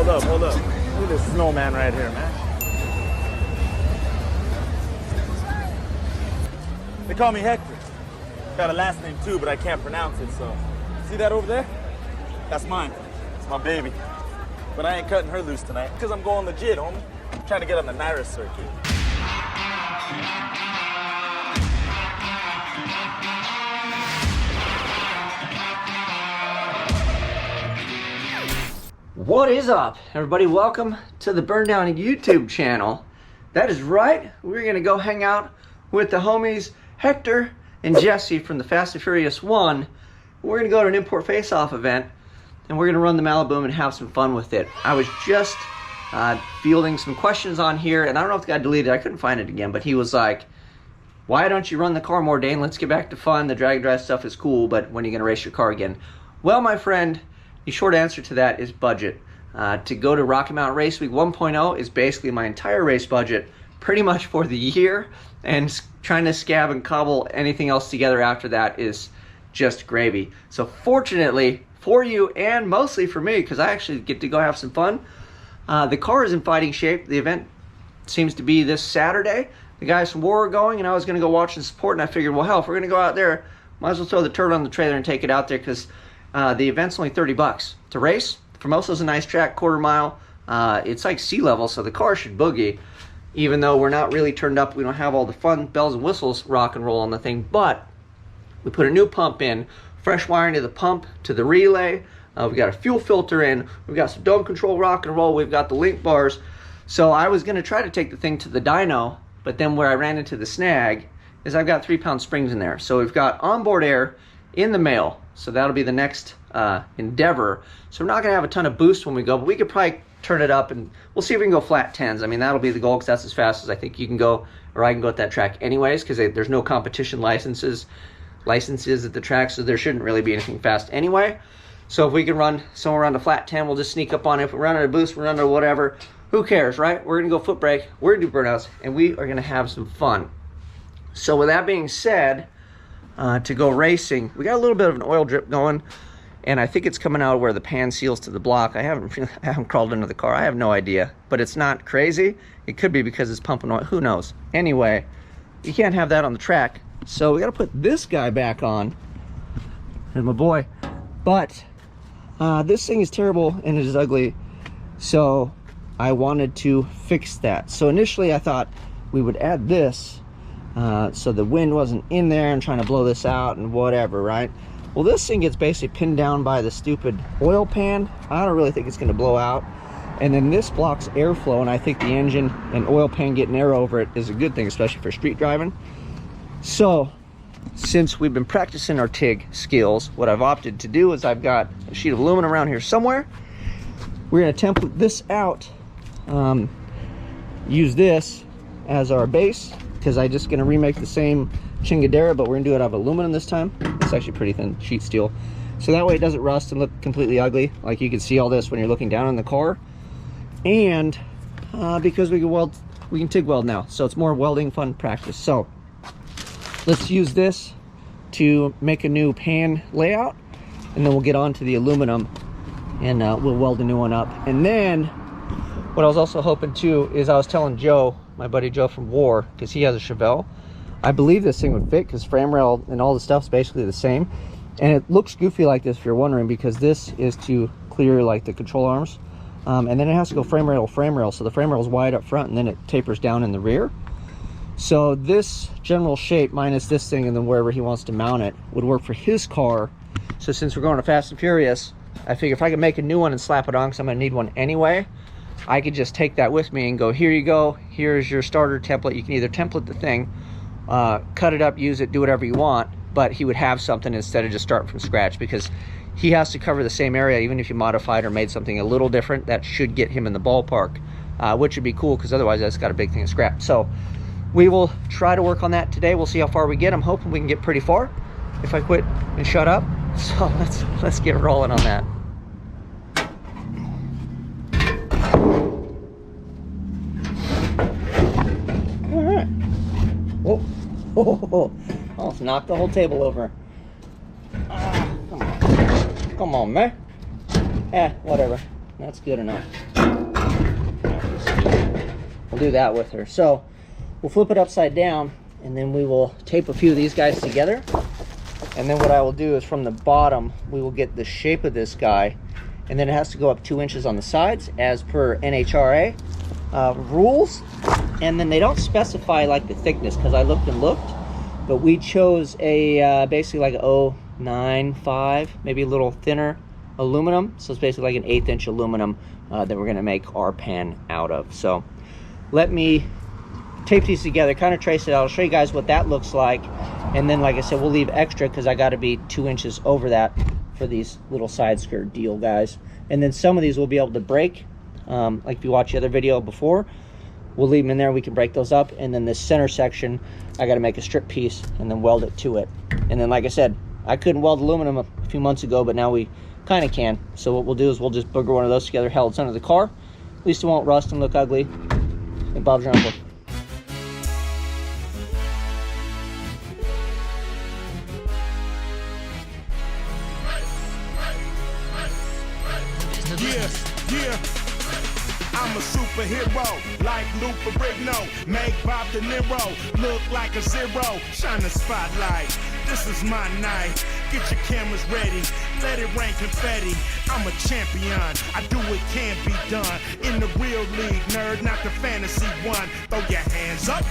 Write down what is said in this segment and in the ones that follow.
hold up. Look at this snowman right here, man. They call me Hector. Got a last name too, but I can't pronounce it, so. See that over there? That's mine. It's my baby. But I ain't cutting her loose tonight, because I'm going legit, homie. I'm trying to get on the Naira circuit. What is up, everybody? Welcome to the Burndown YouTube channel. That is right, we're gonna go hang out with the homies Hector and Jesse from the Fast and Furious 1. We're gonna go to an import face-off event and we're gonna run the Maliboom and have some fun with it. I was just fielding some questions on here, and I don't know if it got deleted, I couldn't find it again, but he was like, why don't you run the car more, Dane? Let's get back to fun. The drag and drive stuff is cool, but when are you gonna race your car again? Well, my friend, the short answer to that is budget. To go to Rocky Mountain Race Week 1.0 is basically my entire race budget pretty much for the year, and trying to scab and cobble anything else together after that is just gravy. So fortunately for you, and mostly for me, because I actually get to go have some fun, the car is in fighting shape. The event seems to be this Saturday. The guys from War are going, and I was going to go watch and support, and I figured, well, hell, if we're going to go out there, might as well throw the turd on the trailer and take it out there, because the event's only 30 bucks to race. FoMoso's a nice track, quarter mile. It's like sea level, so the car should boogie, even though we're not really turned up. We don't have all the fun bells and whistles rock and roll on the thing, but we put a new pump in, fresh wiring to the pump, to the relay. We got a fuel filter in. We've got some dome control rock and roll. We've got the link bars. So I was going to try to take the thing to the dyno, but then where I ran into the snag is I've got 3-pound springs in there. So we've got onboard air in the mail. So that'll be the next endeavor. So we're not going to have a ton of boost when we go, but we could probably turn it up, and we'll see if we can go flat 10s. I mean, that'll be the goal, because that's as fast as I think you can go, or I can go at that track anyways, because there's no competition licenses at the track, so there shouldn't really be anything fast anyway. So if we can run somewhere around a flat 10, we'll just sneak up on it. If we run out of boost, we run out of whatever. Who cares, right? We're going to go foot brake, we're going to do burnouts, and we are going to have some fun. So with that being said, to go racing, we got a little bit of an oil drip going, and I think it's coming out where the pan seals to the block. I haven't crawled into the car. I have no idea, but it's not crazy. It could be because it's pumping oil. Who knows? Anyway, you can't have that on the track, so we got to put this guy back on. There's my boy. But this thing is terrible and it is ugly, so I wanted to fix that. So initially I thought we would add this so the wind wasn't in there and trying to blow this out and whatever, right? Well, this thing gets basically pinned down by the stupid oil pan. I don't really think it's going to blow out. And then this blocks airflow, and I think the engine and oil pan getting air over it is a good thing, especially for street driving. So since we've been practicing our TIG skills, what I've opted to do is I've got a sheet of aluminum around here somewhere. We're going to template this out, use this as our base, because I'm just going to remake the same chingadera, but we're going to do it out of aluminum this time. It's actually pretty thin sheet steel, so that way it doesn't rust and look completely ugly. Like, you can see all this when you're looking down on the car. And because we can TIG weld now, so it's more welding fun practice. So let's use this to make a new pan layout, and then we'll get on to the aluminum and we'll weld a new one up. And then what I was also hoping to is, I was telling Joe, my buddy Joe from War, because he has a Chevelle, I believe this thing would fit, because frame rail and all the stuff's basically the same. And it looks goofy like this, if you're wondering, because this is to clear like the control arms, and then it has to go frame rail, so the frame rail is wide up front and then it tapers down in the rear. So this general shape minus this thing, and then wherever he wants to mount it, would work for his car. So since we're going to Fast and Furious, I figure if I could make a new one and slap it on, because I'm going to need one anyway, I could just take that with me and go, here you go, here's your starter template. You can either template the thing, cut it up, use it, do whatever you want, but he would have something instead of just starting from scratch, because he has to cover the same area. Even if you modified or made something a little different, that should get him in the ballpark, which would be cool, because otherwise that's got a big thing of scrap. So we will try to work on that today. We'll see how far we get. I'm hoping we can get pretty far if I quit and shut up. So let's get rolling on that. All right. Oh, almost knocked the whole table over. Come on, man. Whatever. that's good enough. We'll do that with her. So we'll flip it upside down, and then we will tape a few of these guys together. And then what I will do is from the bottom, we will get the shape of this guy, and then it has to go up 2 inches on the sides as per NHRA rules. And then they don't specify like the thickness, because I looked and looked, but we chose a basically like a 0.95, maybe a little thinner aluminum. So it's basically like an 1/8 inch aluminum that we're gonna make our pan out of. So let me tape these together, kind of trace it out. I'll show you guys what that looks like. And then, like I said, we'll leave extra because I got to be 2 inches over that for these little side skirt deal guys. And then some of these we'll be able to break. Like if you watch the other video before, we'll leave them in there. We can break those up. And then this center section, I got to make a strip piece and then weld it to it. And then, like I said, I couldn't weld aluminum a few months ago, but now we kind of can. So what we'll do is we'll just booger one of those together, held it's under the car. At least it won't rust and look ugly. And Bob's your uncle. Yeah, I'm a superhero, like Luther Rigno, make Bob De Niro look like a zero, shine the spotlight, this is my night, get your cameras ready, let it rain confetti, I'm a champion, I do what can be done, in the real league, nerd, not the fantasy one, throw your hands up,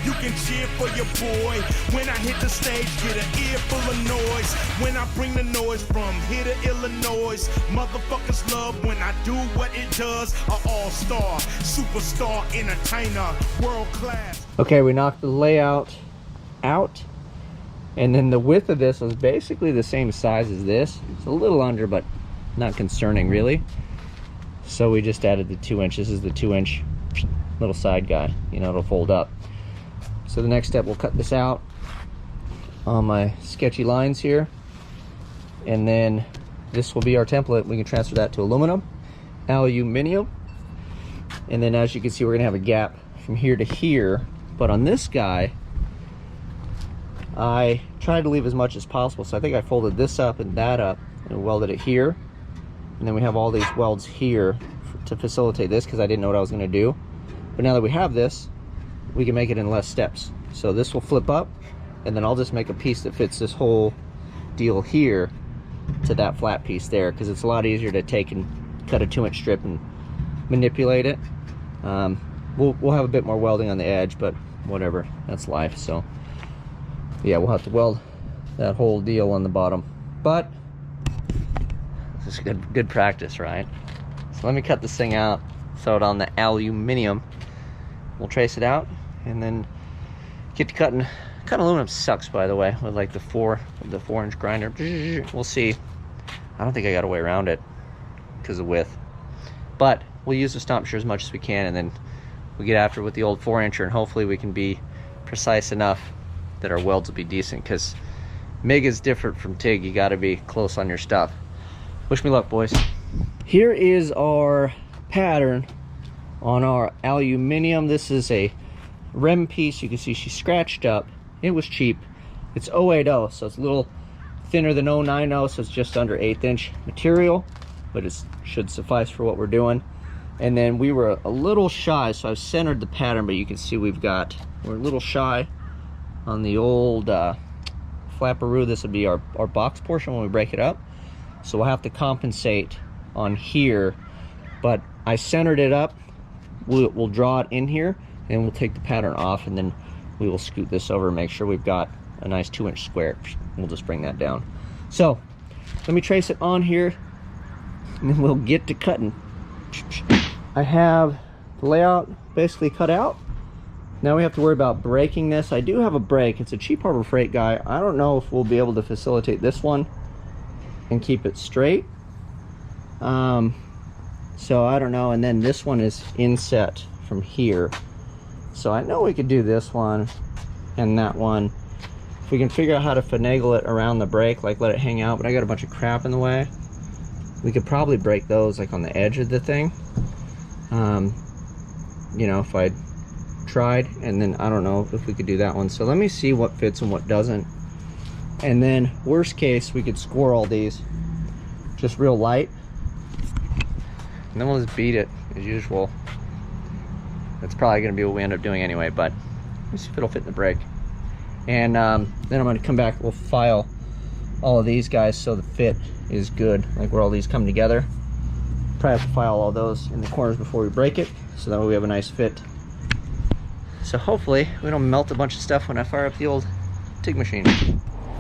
you can cheer for your boy, when I hit the stage, get an ear full of noise, when I bring the noise from here to Illinois, motherfuckers love when I do what it does, an all-star, superstar, entertainer, world class. Okay, we knocked the layout out, and then the width of this was basically the same size as this. It's a little under, but not concerning really. So we just added the 2 inches. This is the 2-inch little side guy, you know, it'll fold up. So the next step, we'll cut this out on my sketchy lines here, and then this will be our template. We can transfer that to aluminum, and then as you can see, we're gonna have a gap from here to here. But on this guy, I tried to leave as much as possible, so I think I folded this up and that up and welded it here, and then we have all these welds here to facilitate this because I didn't know what I was going to do. But now that we have this, we can make it in less steps. So this will flip up, and then I'll just make a piece that fits this whole deal here to that flat piece there, because it's a lot easier to take and cut a 2-inch strip and manipulate it. We'll have a bit more welding on the edge, but whatever, that's life. So yeah, we'll have to weld that whole deal on the bottom, but this is good practice, right? So let me cut this thing out, throw it on the aluminum. We'll trace it out and then get to cutting. Cutting aluminum sucks, by the way, with like the 4-inch grinder. We'll see. I don't think I got a way around it because of width, but we'll use the stomp shear as much as we can, and then we get after it with the old 4-incher, and hopefully we can be precise enough that our welds will be decent, because MIG is different from TIG. You got to be close on your stuff. Wish me luck, boys. Here is our pattern on our aluminum. This is a rim piece. You can see she scratched up. It was cheap. It's 080, so it's a little thinner than 090, so it's just under 1/8 inch material, but it should suffice for what we're doing. And then we were a little shy, so I've centered the pattern, but you can see we're a little shy on the old flapperoo. This would be our box portion when we break it up, so we'll have to compensate on here, but I centered it up. We'll draw it in here, and we'll take the pattern off, and then we will scoot this over and make sure we've got a nice 2-inch square. We'll just bring that down. So let me trace it on here, and then we'll get to cutting. I have the layout basically cut out. Now we have to worry about breaking this. I do have a brake. It's a cheap Harbor Freight guy. I don't know if we'll be able to facilitate this one and keep it straight. So I don't know. And then this one is inset from here. So I know we could do this one and that one. If we can figure out how to finagle it around the brake, like let it hang out, but I got a bunch of crap in the way. We could probably break those like on the edge of the thing. You know, if I tried, and then I don't know if we could do that one. So let me see what fits and what doesn't. And then worst case, we could score all these just real light. And then we'll just beat it as usual. That's probably gonna be what we end up doing anyway, but let's see if it'll fit in the brake. And then I'm gonna come back, we'll file all of these guys so the fit is good, like where all these come together. Probably have to file all those in the corners before we break it, so that way we have a nice fit. So hopefully we don't melt a bunch of stuff when I fire up the old TIG machine.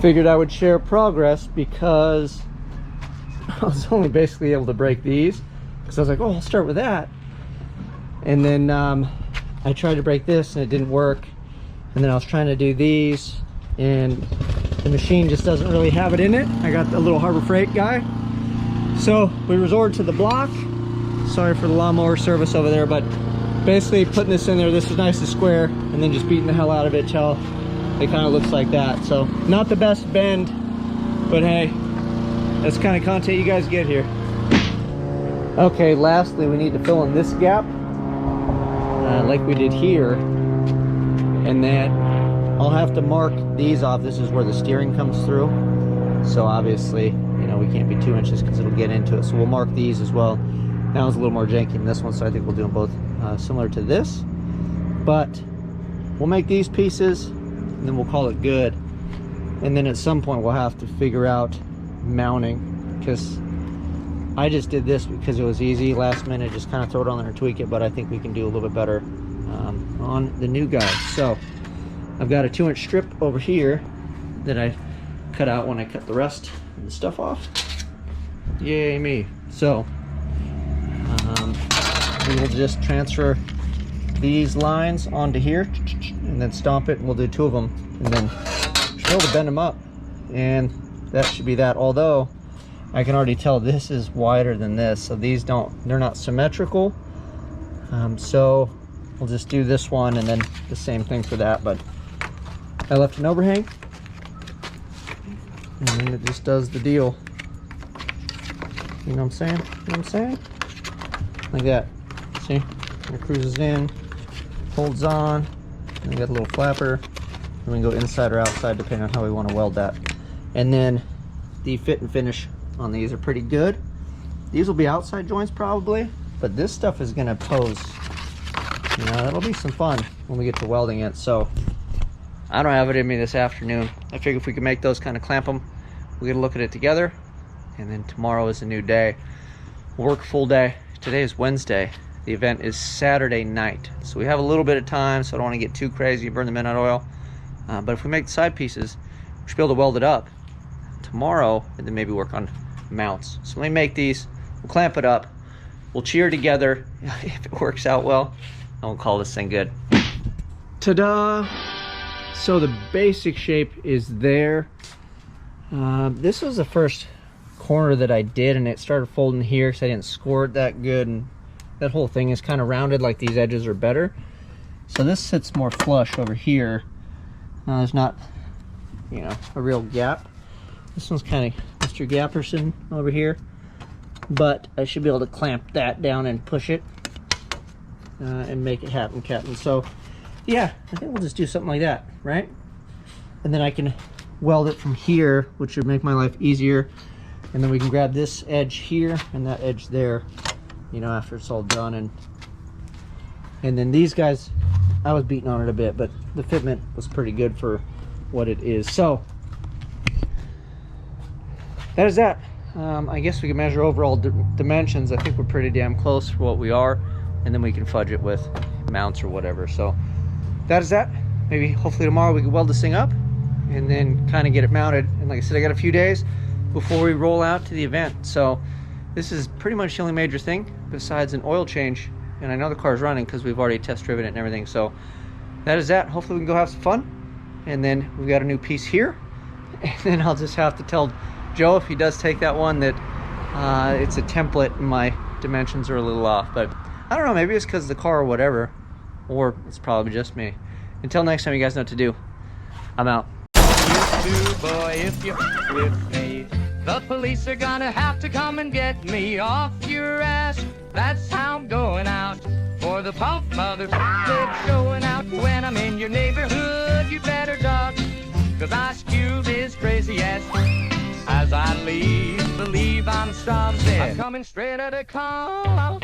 Figured I would share progress because I was only basically able to break these, because I was like, oh, I'll start with that. And then I tried to break this and it didn't work. And then I was trying to do these and the machine just doesn't really have it in it. I got a little Harbor Freight guy. So we resorted to the block. Sorry for the lawnmower service over there, but basically putting this in there, this is nice and square, and then just beating the hell out of it till it kind of looks like that. So not the best bend, but hey, that's the kind of content you guys get here. Okay, lastly we need to fill in this gap like we did here, and then I'll have to mark these off. This is where the steering comes through, so obviously, you know, we can't be 2 inches because it'll get into it, so we'll mark these as well. That one's a little more janky than this one, so I think we'll do them both similar to this, but we'll make these pieces and then we'll call it good. And then at some point we'll have to figure out mounting, because I just did this because it was easy, last minute, just kind of throw it on there and tweak it, but I think we can do a little bit better on the new guy. So I've got a 2-inch strip over here that I cut out when I cut the rest of the stuff off. Yay me. So we will just transfer these lines onto here and then stomp it, and we'll do 2 of them, and then should be able to bend them up, and that should be that. Although I can already tell this is wider than this, so these they're not symmetrical. So we'll just do this one and then the same thing for that, but I left an overhang and then it just does the deal. You know what I'm saying? You know what I'm saying? Like that. See? It cruises in, holds on, and we got a little flapper, and we can go inside or outside depending on how we want to weld that. And then the fit and finish on these are pretty good. These will be outside joints probably, but this stuff is going to pose, you know, that'll be some fun when we get to welding it. So I don't have it in me this afternoon. I figure if we can make those, kind of clamp them, we'll get a look at it together, and then tomorrow is a new day. We'll work a full day. Today is Wednesday. The event is Saturday night, so we have a little bit of time, so I don't want to get too crazy and burn the midnight oil. But if we make the side pieces, we should be able to weld it up tomorrow, and then maybe work on mounts. So let me make these, we'll clamp it up, we'll cheer together. If it works out well, and we'll call this thing good. Ta-da! So the basic shape is there. This was the first corner that I did, and it started folding here because I didn't score it that good, and that whole thing is kind of rounded, like these edges are better. So this sits more flush over here. There's not, you know, a real gap. This one's kind of Mr. Gapperson over here, but I should be able to clamp that down and push it and make it happen, Captain. So yeah, I think we'll just do something like that, right? And then I can weld it from here, which would make my life easier. And then we can grab this edge here and that edge there, you know, after it's all done. And then these guys, I was beating on it a bit, but the fitment was pretty good for what it is. So that is that. I guess we can measure overall dimensions. I think we're pretty damn close for what we are, and then we can fudge it with mounts or whatever. So that is that. Maybe hopefully tomorrow we can weld this thing up and then kind of get it mounted. And like I said, I got a few days before we roll out to the event. So this is pretty much the only major thing besides an oil change. And I know the car's running because we've already test driven it and everything. So that is that. Hopefully we can go have some fun. And then we've got a new piece here. And then I'll just have to tell Joe, if he does take that one, that it's a template and my dimensions are a little off. But I don't know, maybe it's because of the car or whatever. Or it's probably just me. Until next time, you guys know what to do. I'm out. You boy, if you're with me, the police are gonna have to come and get me off your ass. That's how I'm going out. For the pump mother, they're showing out. When I'm in your neighborhood, you better duck, 'cause I skew this crazy ass. As I leave, believe I'm something. I'm coming straight out of call.